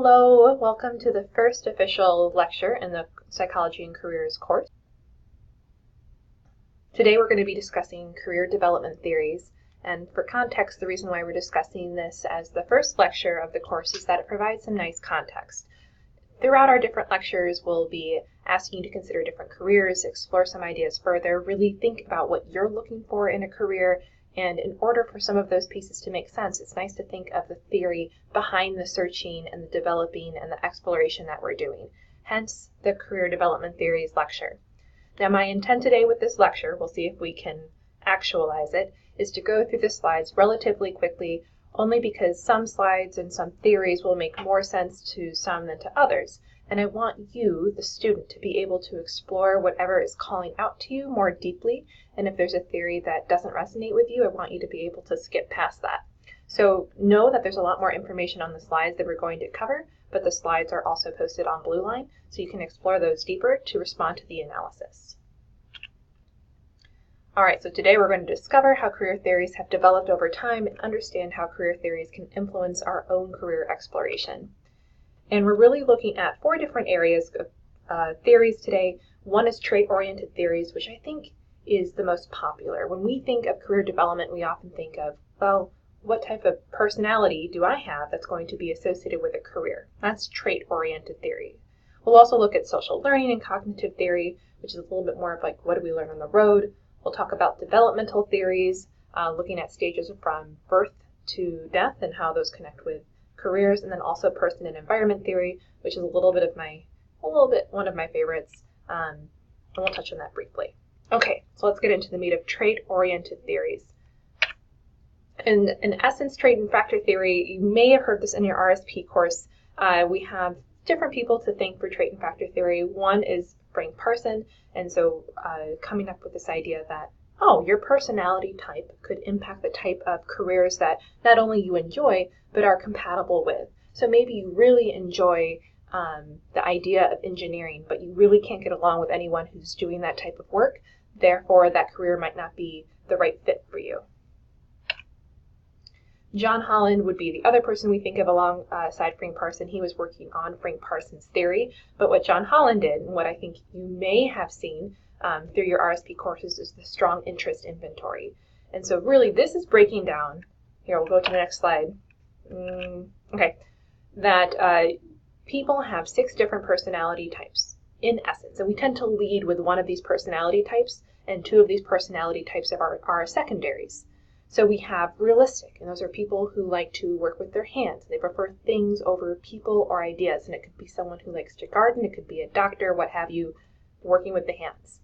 Hello, welcome to the first official lecture in the Psychology and Careers course. Today we're going to be discussing career development theories, and for context, the reason why we're discussing this as the first lecture of the course is that it provides some nice context. Throughout our different lectures, we'll be asking you to consider different careers, explore some ideas further, really think about what you're looking for in a career. And in order for some of those pieces to make sense, it's nice to think of the theory behind the searching and the developing and the exploration that we're doing. Hence, the Career Development Theories lecture. Now, my intent today with this lecture, we'll see if we can actualize it, is to go through the slides relatively quickly, only because some slides and some theories will make more sense to some than to others. And I want you, the student, to be able to explore whatever is calling out to you more deeply. And if there's a theory that doesn't resonate with you, I want you to be able to skip past that. So know that there's a lot more information on the slides that we're going to cover, but the slides are also posted on Blue Line, so you can explore those deeper to respond to the analysis. All right, so today we're going to discover how career theories have developed over time and understand how career theories can influence our own career exploration. And we're really looking at 4 different areas of theories today. One is trait-oriented theories, which I think is the most popular. When we think of career development, we often think of, well, what type of personality do I have that's going to be associated with a career? That's trait-oriented theory. We'll also look at social learning and cognitive theory, which is a little bit more of like, what do we learn on the road? We'll talk about developmental theories, looking at stages from birth to death and how those connect with careers, and then also person and environment theory, which is one of my favorites, and we'll touch on that briefly. Okay, so let's get into the meat of trait-oriented theories. In essence, trait and factor theory, you may have heard this in your RSP course. We have different people to thank for trait and factor theory. One is Frank Parson, and so coming up with this idea that, oh, your personality type could impact the type of careers that not only you enjoy, but are compatible with. So maybe you really enjoy the idea of engineering, but you really can't get along with anyone who's doing that type of work. Therefore, that career might not be the right fit for you. John Holland would be the other person we think of alongside Frank Parson. He was working on Frank Parson's theory, but what John Holland did, and what I think you may have seen through your RSP courses, is the strong interest inventory. And so really this is breaking down, here we'll go to the next slide, that people have 6 different personality types in essence, and we tend to lead with one of these personality types, and 2 of these personality types are our secondaries. So we have realistic, and those are people who like to work with their hands. They prefer things over people or ideas, and it could be someone who likes to garden, it could be a doctor, what have you, working with the hands.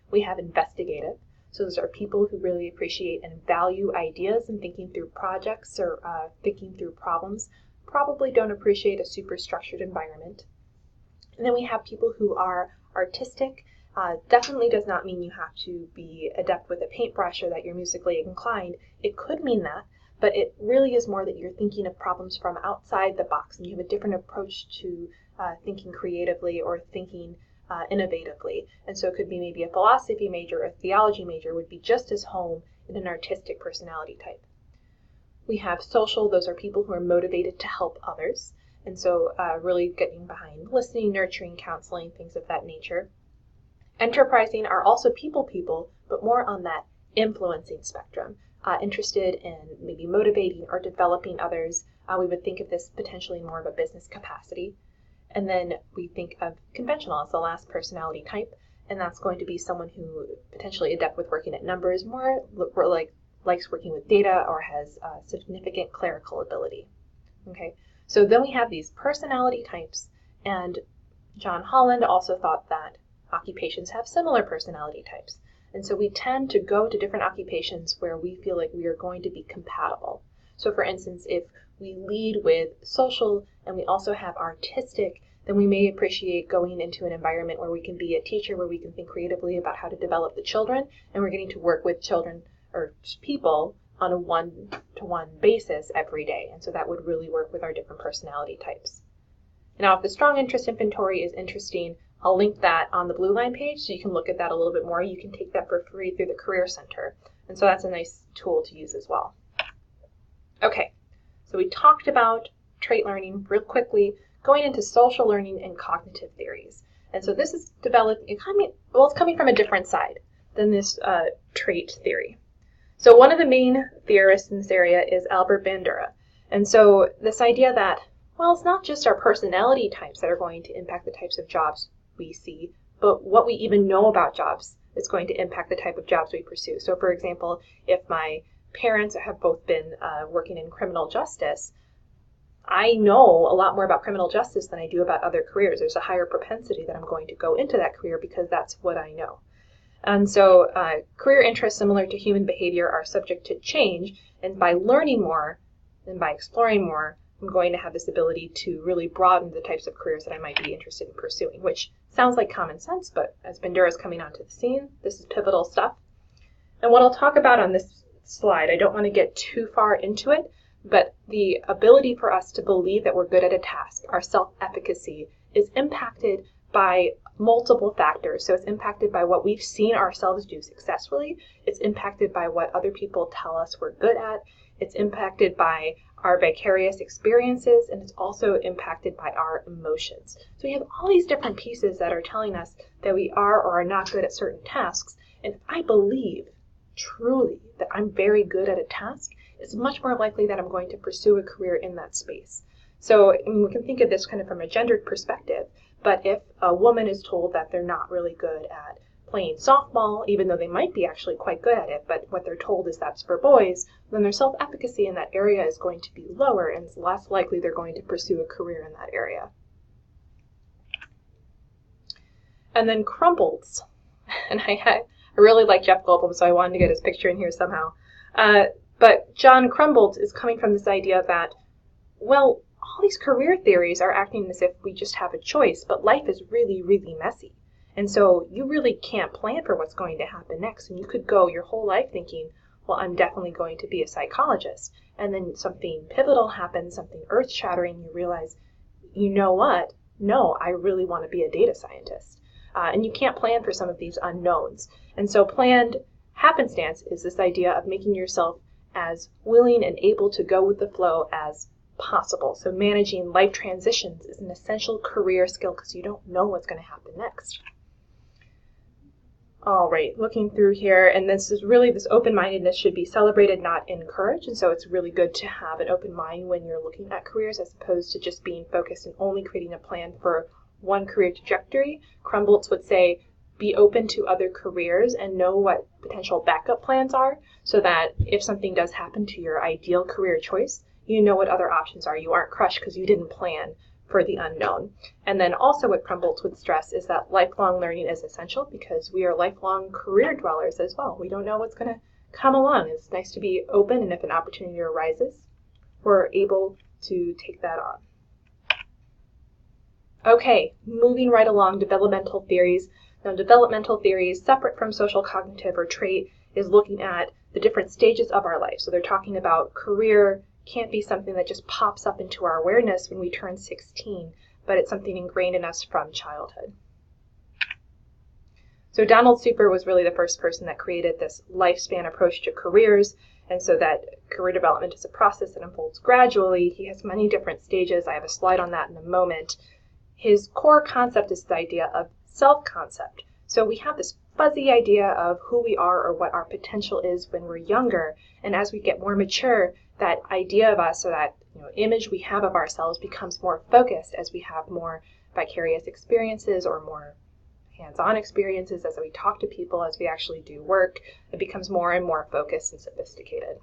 We have investigative, so those are people who really appreciate and value ideas and thinking through projects or thinking through problems, probably don't appreciate a super structured environment. And then we have people who are artistic. Definitely does not mean you have to be adept with a paintbrush or that you're musically inclined. It could mean that, but it really is more that you're thinking of problems from outside the box and you have a different approach to thinking creatively or thinking innovatively. And so it could be maybe a philosophy major or a theology major would be just as home in an artistic personality type. We have social, those are people who are motivated to help others. And so really getting behind listening, nurturing, counseling, things of that nature. Enterprising are also people, but more on that influencing spectrum, interested in maybe motivating or developing others. We would think of this potentially more of a business capacity. And then we think of conventional as the last personality type, and that's going to be someone who potentially adept with working at numbers, more likes working with data or has significant clerical ability. Okay, so then we have these personality types, and John Holland also thought that occupations have similar personality types. And so we tend to go to different occupations where we feel like we are going to be compatible. So for instance, if we lead with social and we also have artistic, then we may appreciate going into an environment where we can be a teacher, where we can think creatively about how to develop the children, and we're getting to work with children or people on a one-to-one basis every day. And so that would really work with our different personality types. Now, if the strong interest inventory is interesting, I'll link that on the Blue Line page so you can look at that a little bit more. You can take that for free through the Career Center. And so that's a nice tool to use as well. Okay, so we talked about trait learning real quickly, going into social learning and cognitive theories. And so this is developing, it's coming from a different side than this trait theory. So one of the main theorists in this area is Albert Bandura. And so this idea that, well, it's not just our personality types that are going to impact the types of jobs we see, but what we even know about jobs is going to impact the type of jobs we pursue. So for example, if my parents have both been working in criminal justice, I know a lot more about criminal justice than I do about other careers. There's a higher propensity that I'm going to go into that career because that's what I know. And so career interests similar to human behavior are subject to change, and by learning more and by exploring more, I'm going to have this ability to really broaden the types of careers that I might be interested in pursuing, which sounds like common sense, but as Bandura is coming onto the scene, this is pivotal stuff. And what I'll talk about on this slide, I don't want to get too far into it, but the ability for us to believe that we're good at a task, our self-efficacy, is impacted by multiple factors. So it's impacted by what we've seen ourselves do successfully. It's impacted by what other people tell us we're good at. It's impacted by our vicarious experiences, and it's also impacted by our emotions. So we have all these different pieces that are telling us that we are or are not good at certain tasks. And I believe truly that I'm very good at a task, it's much more likely that I'm going to pursue a career in that space. So we can think of this kind of from a gendered perspective, but if a woman is told that they're not really good at playing softball, even though they might be actually quite good at it, but what they're told is that's for boys, then their self-efficacy in that area is going to be lower, and it's less likely they're going to pursue a career in that area. And then Crumboltz, and I really like Jeff Goldblum, so I wanted to get his picture in here somehow. But John Crumboltz is coming from this idea that, well, all these career theories are acting as if we just have a choice, but life is really, really messy. And so you really can't plan for what's going to happen next. And you could go your whole life thinking, well, I'm definitely going to be a psychologist. And then something pivotal happens, something earth-shattering, you realize, you know what? No, I really want to be a data scientist. And you can't plan for some of these unknowns. And so planned happenstance is this idea of making yourself as willing and able to go with the flow as possible. So managing life transitions is an essential career skill because you don't know what's going to happen next. All right, looking through here, and this open-mindedness should be celebrated, not encouraged, and so it's really good to have an open mind when you're looking at careers as opposed to just being focused and only creating a plan for one career trajectory. Crumboltz would say, be open to other careers and know what potential backup plans are so that if something does happen to your ideal career choice, you know what other options are. You aren't crushed because you didn't plan for the unknown. And then also what Crumboltz would stress is that lifelong learning is essential because we are lifelong career dwellers as well. We don't know what's going to come along. It's nice to be open, and if an opportunity arises, we're able to take that on. Okay, moving right along, developmental theories. Now, developmental theories, separate from social cognitive or trait, is looking at the different stages of our life. So they're talking about career can't be something that just pops up into our awareness when we turn 16, but it's something ingrained in us from childhood. So Donald Super was really the first person that created this lifespan approach to careers, and so that career development is a process that unfolds gradually. He has many different stages. I have a slide on that in a moment. His core concept is the idea of self-concept. So we have this fuzzy idea of who we are or what our potential is when we're younger, and as we get more mature, that idea of us, or that image we have of ourselves, becomes more focused as we have more vicarious experiences or more hands-on experiences as we talk to people, as we actually do work. It becomes more and more focused and sophisticated.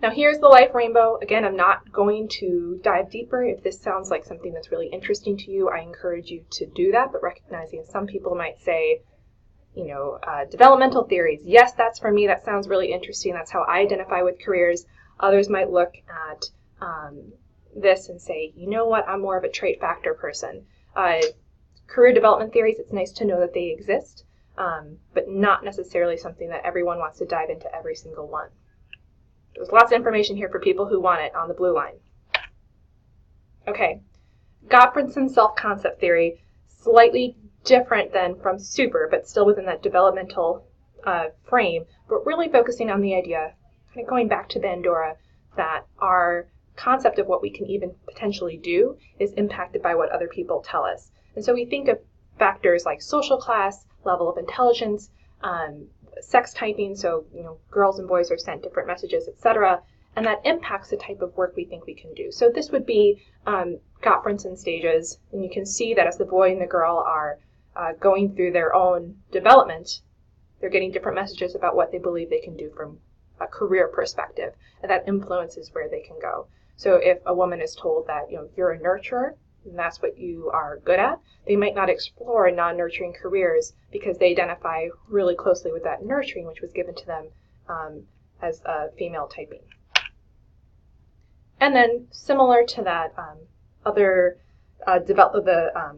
Now here's the life rainbow. Again, I'm not going to dive deeper. If this sounds like something that's really interesting to you, I encourage you to do that, but recognizing some people might say, developmental theories, yes, that's for me, that sounds really interesting, that's how I identify with careers. Others might look at this and say, you know what, I'm more of a trait factor person. Career development theories, it's nice to know that they exist, but not necessarily something that everyone wants to dive into every single one. There's lots of information here for people who want it on the blue line. Okay, Gottfried's self-concept theory, slightly different than from Super, but still within that developmental frame, but really focusing on the idea, kind of going back to Bandura, that our concept of what we can even potentially do is impacted by what other people tell us. And so we think of factors like social class, level of intelligence, sex typing, so girls and boys are sent different messages, etc., and that impacts the type of work we think we can do. So this would be Gottfriedson stages, and you can see that as the boy and the girl are going through their own development, they're getting different messages about what they believe they can do from a career perspective, and that influences where they can go. So if a woman is told that you're a nurturer, and that's what you are good at, they might not explore non-nurturing careers because they identify really closely with that nurturing, which was given to them as female typing. And then similar to that, other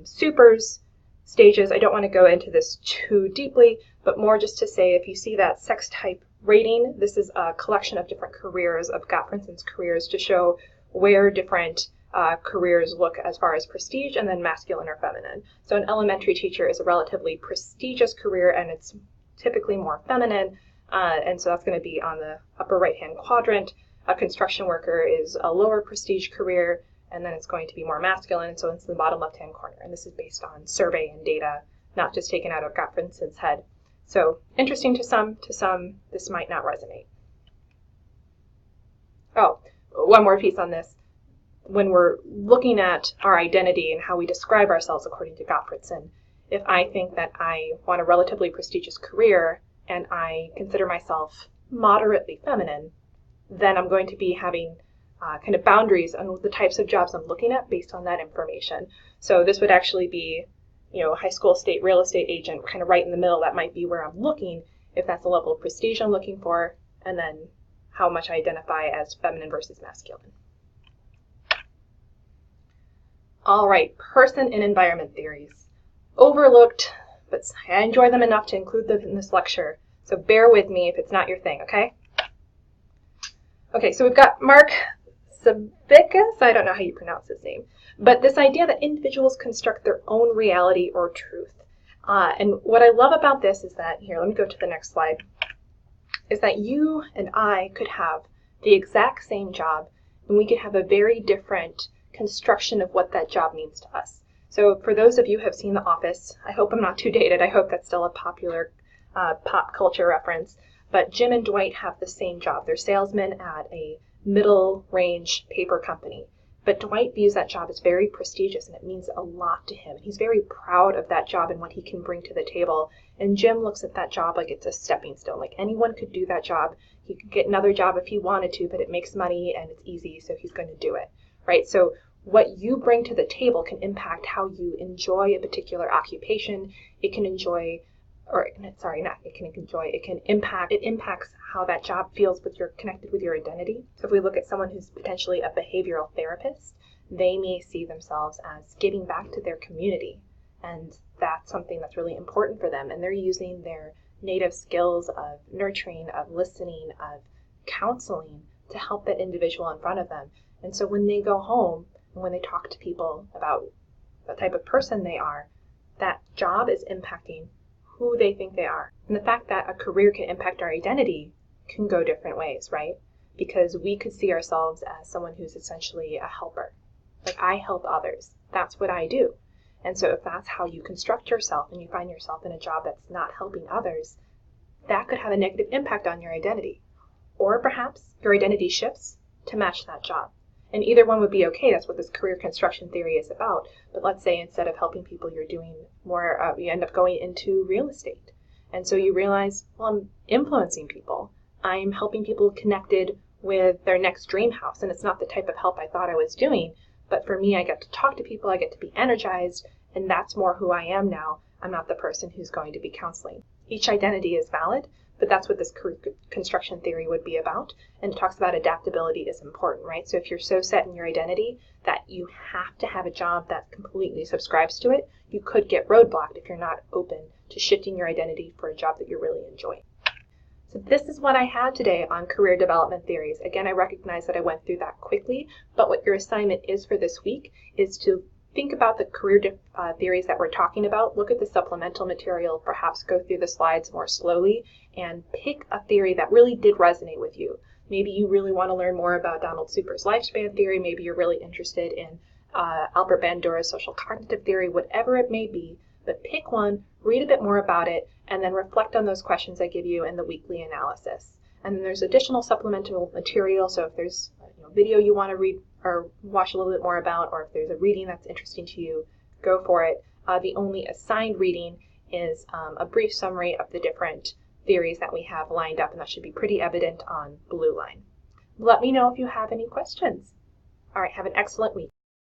supers stages, I don't want to go into this too deeply, but more just to say, if you see that sex type rating, this is a collection of different careers of Gottfriedson's careers to show where different careers look as far as prestige, and then masculine or feminine. So an elementary teacher is a relatively prestigious career, and it's typically more feminine, and so that's going to be on the upper right-hand quadrant. A construction worker is a lower prestige career, and then it's going to be more masculine, and so it's in the bottom left-hand corner. And this is based on survey and data, not just taken out of Gottfriedson's head. So interesting to some this might not resonate. Oh, one more piece on this. When we're looking at our identity and how we describe ourselves according to Gottfriedson, if I think that I want a relatively prestigious career and I consider myself moderately feminine, then I'm going to be having kind of boundaries on the types of jobs I'm looking at based on that information. So this would actually be, high school state real estate agent, kind of right in the middle. That might be where I'm looking, if that's the level of prestige I'm looking for, and then how much I identify as feminine versus masculine. All right, person and environment theories. Overlooked, but I enjoy them enough to include them in this lecture. So bear with me if it's not your thing, okay? Okay, so we've got Mark Savickas, I don't know how you pronounce his name, but this idea that individuals construct their own reality or truth. And what I love about this is that, here, let me go to the next slide, is that you and I could have the exact same job, and we could have a very different construction of what that job means to us. So for those of you who have seen The Office, I hope I'm not too dated, I hope that's still a popular pop culture reference, but Jim and Dwight have the same job. They're salesmen at a middle-range paper company. But Dwight views that job as very prestigious, and it means a lot to him. He's very proud of that job and what he can bring to the table. And Jim looks at that job like it's a stepping stone. Like anyone could do that job. He could get another job if he wanted to, but it makes money and it's easy, so he's going to do it. Right? So what you bring to the table can impact how you enjoy a particular occupation. It can it impacts how that job feels connected with your identity. So if we look at someone who's potentially a behavioral therapist, they may see themselves as giving back to their community, and that's something that's really important for them, and they're using their native skills of nurturing, of listening, of counseling to help that individual in front of them. And so when they go home and when they talk to people about the type of person they are, that job is impacting who they think they are. And the fact that a career can impact our identity can go different ways, right? Because we could see ourselves as someone who's essentially a helper. Like, I help others. That's what I do. And so if that's how you construct yourself and you find yourself in a job that's not helping others, that could have a negative impact on your identity. Or perhaps your identity shifts to match that job. And either one would be okay. That's what this career construction theory is about. But let's say instead of helping people, you're doing more, you end up going into real estate. And so you realize, well, I'm influencing people. I'm helping people connected with their next dream house. And it's not the type of help I thought I was doing. But for me, I get to talk to people, I get to be energized, and that's more who I am now. I'm not the person who's going to be counseling. Each identity is valid, but that's what this career construction theory would be about. And it talks about adaptability is important, right? So if you're so set in your identity that you have to have a job that completely subscribes to it, you could get roadblocked if you're not open to shifting your identity for a job that you really enjoy. So this is what I had today on career development theories. Again, I recognize that I went through that quickly, but what your assignment is for this week is to think about the career theories that we're talking about, look at the supplemental material, perhaps go through the slides more slowly, and pick a theory that really did resonate with you. Maybe you really want to learn more about Donald Super's lifespan theory. Maybe you're really interested in Albert Bandura's social cognitive theory, whatever it may be. But pick one, read a bit more about it, and then reflect on those questions I give you in the weekly analysis. And then there's additional supplemental material, so if there's a video you want to read or watch a little bit more about, or if there's a reading that's interesting to you, go for it. The only assigned reading is a brief summary of the different theories that we have lined up, and that should be pretty evident on blue line. Let me know if you have any questions. All right, have an excellent week.